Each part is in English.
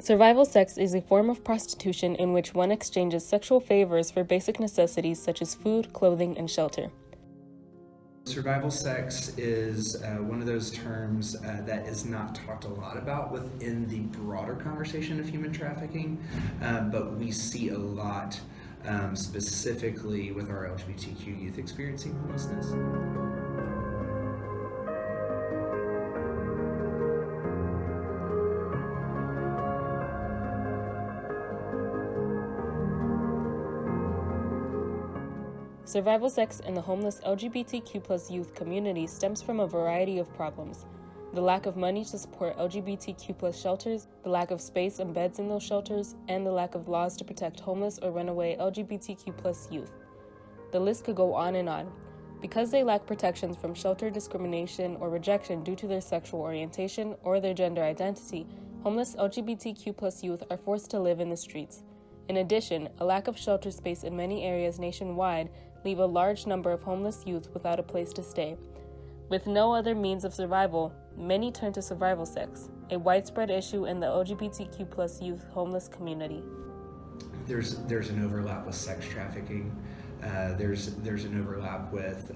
Survival sex is a form of prostitution in which one exchanges sexual favors for basic necessities such as food, clothing, and shelter. Survival sex is one of those terms that is not talked a lot about within the broader conversation of human trafficking, but we see a lot specifically with our LGBTQ youth experiencing homelessness. Survival sex in the homeless LGBTQ+ youth community stems from a variety of problems. The lack of money to support LGBTQ+ shelters, the lack of space and beds in those shelters, and the lack of laws to protect homeless or runaway LGBTQ+ youth. The list could go on and on. Because they lack protections from shelter discrimination or rejection due to their sexual orientation or their gender identity, homeless LGBTQ+ youth are forced to live in the streets. In addition, a lack of shelter space in many areas nationwide leave a large number of homeless youth without a place to stay. With no other means of survival, many turn to survival sex, a widespread issue in the LGBTQ+ youth homeless community. There's an overlap with sex trafficking. There's an overlap with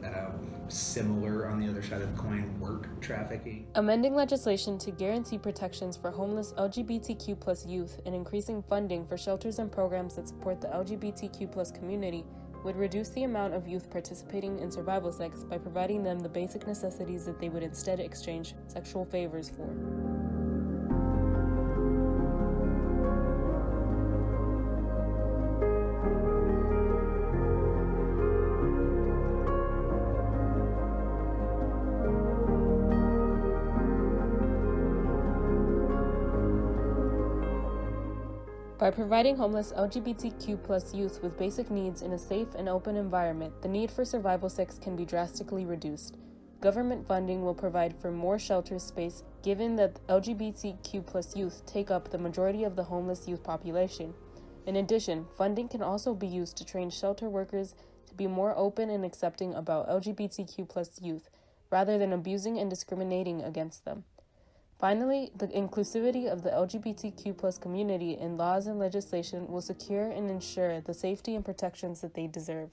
similar, on the other side of the coin, work trafficking. Amending legislation to guarantee protections for homeless LGBTQ+ youth and increasing funding for shelters and programs that support the LGBTQ+ community would reduce the amount of youth participating in survival sex by providing them the basic necessities that they would instead exchange sexual favors for. By providing homeless LGBTQ+ youth with basic needs in a safe and open environment, the need for survival sex can be drastically reduced. Government funding will provide for more shelter space, given that LGBTQ+ youth take up the majority of the homeless youth population. In addition, funding can also be used to train shelter workers to be more open and accepting about LGBTQ+ youth, rather than abusing and discriminating against them. Finally, the inclusivity of the LGBTQ+ community in laws and legislation will secure and ensure the safety and protections that they deserve.